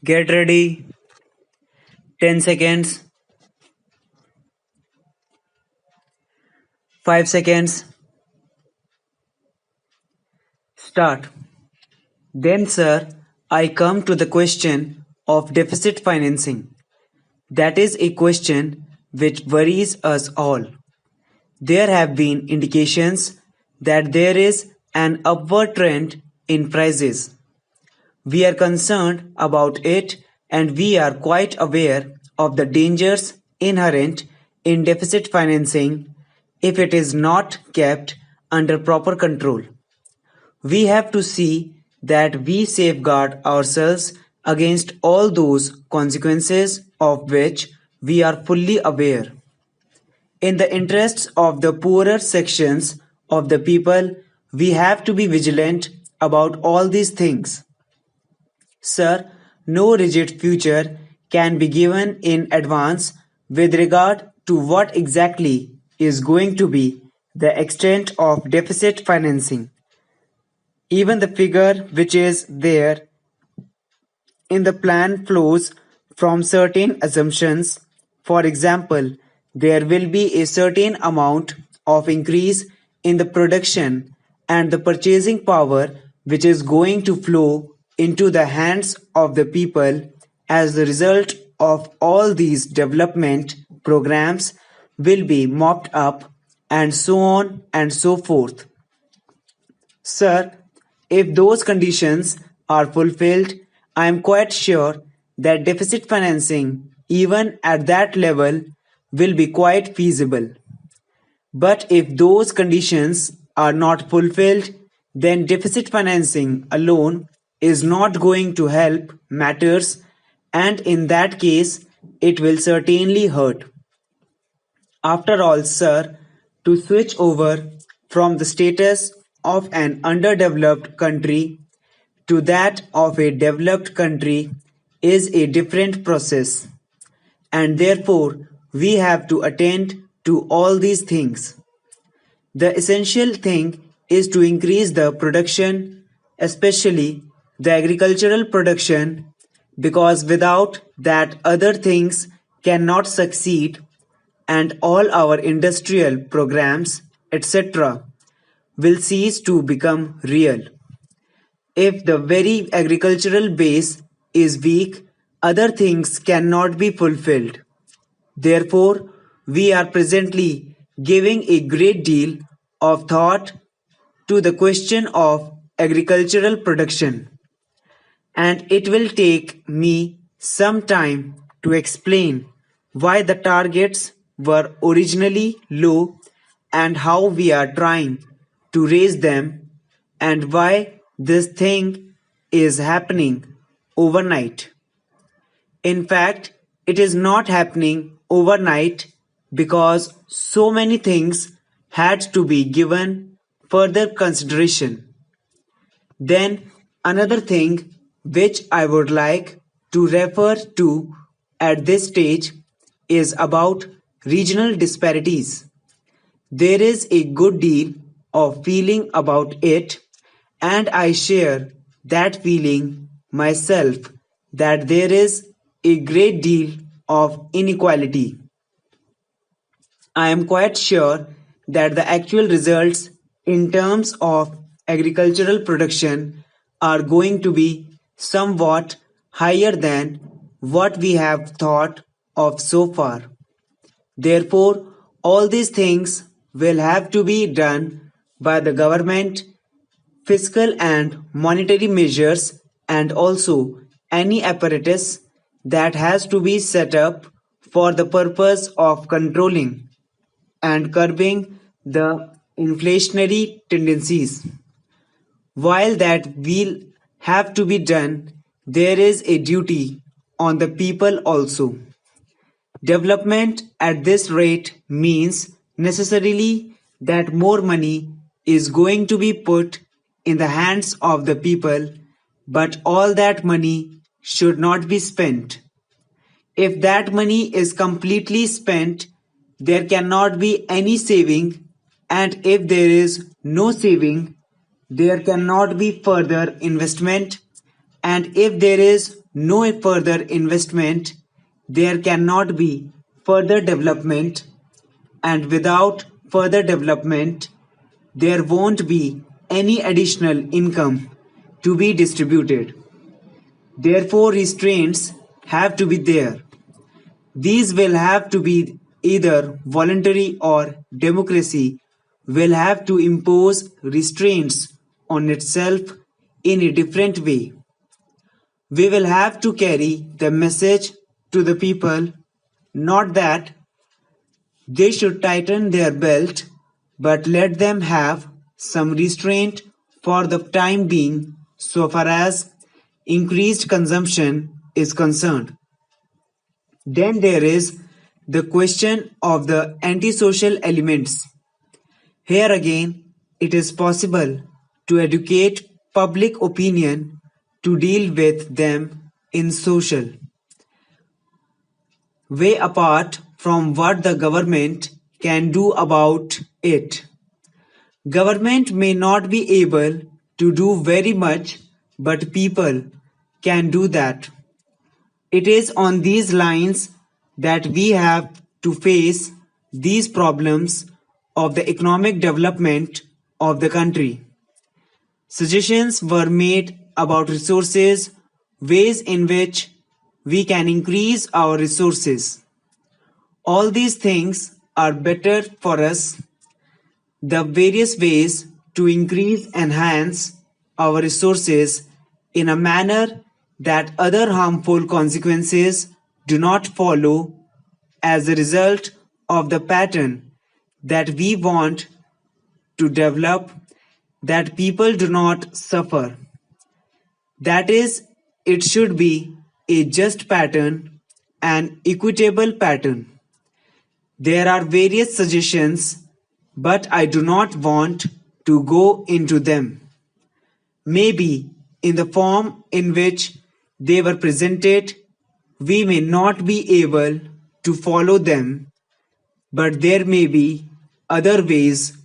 Get ready. 10 seconds. 5 seconds. Start. Then, sir, I come to the question of deficit financing. That is a question which worries us all. There have been indications that there is an upward trend in prices. We are concerned about it and we are quite aware of the dangers inherent in deficit financing if it is not kept under proper control. We have to see that we safeguard ourselves against all those consequences of which we are fully aware. In the interests of the poorer sections of the people, we have to be vigilant about all these things. Sir, no rigid future can be given in advance with regard to what exactly is going to be the extent of deficit financing. Even the figure which is there in the plan flows from certain assumptions. For example, there will be a certain amount of increase in the production and the purchasing power which is going to flow into the hands of the people as the result of all these development programs will be mopped up and so on and so forth. Sir, if those conditions are fulfilled, I am quite sure that deficit financing, even at that level, will be quite feasible. But if those conditions are not fulfilled, then deficit financing alone is not going to help matters, and in that case, it will certainly hurt. After all, sir, to switch over from the status of an underdeveloped country to that of a developed country is a different process, and therefore we have to attend to all these things. The essential thing is to increase the production, especially the agricultural production, because without that other things cannot succeed and all our industrial programs, etc., will cease to become real. If the very agricultural base is weak, other things cannot be fulfilled. Therefore, we are presently giving a great deal of thought to the question of agricultural production, and it will take me some time to explain why the targets were originally low and how we are trying to raise them and why this thing is happening overnight. In fact, it is not happening overnight because so many things had to be given further consideration. Then another thing which I would like to refer to at this stage is about regional disparities. There is a good deal of feeling about it, and I share that feeling myself that there is a great deal of inequality. I am quite sure that the actual results in terms of agricultural production are going to be somewhat higher than what we have thought of so far. Therefore, all these things will have to be done by the government, fiscal and monetary measures, and also any apparatus that has to be set up for the purpose of controlling and curbing the inflationary tendencies. While that will have to be done, there is a duty on the people also. Development at this rate means necessarily that more money is going to be put in the hands of the people, but all that money should not be spent. If that money is completely spent, there cannot be any saving, and if there is no saving, there cannot be further investment, and if there is no further investment, there cannot be further development, and without further development, there won't be any additional income to be distributed. Therefore, restraints have to be there. These will have to be either voluntary or democracy will have to impose restraints on itself in a different way. We will have to carry the message to the people, not that they should tighten their belt, but let them have some restraint for the time being so far as increased consumption is concerned. Then there is the question of the antisocial elements. Here again, it is possible to educate public opinion to deal with them in social way apart from what the government can do about it. Government may not be able to do very much, but people can do that. It is on these lines that we have to face these problems of the economic development of the country. Suggestions were made about resources, ways in which we can increase our resources. All these things are better for us. The various ways to increase, enhance our resources in a manner that other harmful consequences do not follow as a result of the pattern that we want to develop, that people do not suffer. That is, it should be a just pattern, an equitable pattern. There are various suggestions, but I do not want to go into them. Maybe in the form in which they were presented, we may not be able to follow them, but there may be other ways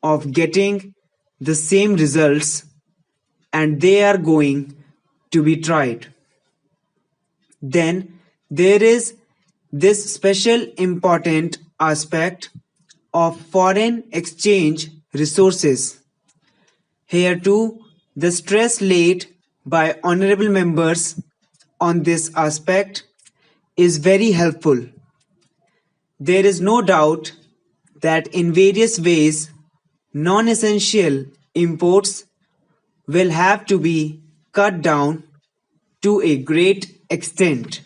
of getting the same results, and they are going to be tried. Then there is this special important aspect of foreign exchange resources. Here too, the stress laid by honorable members on this aspect is very helpful. There is no doubt that in various ways, non-essential imports will have to be cut down to a great extent.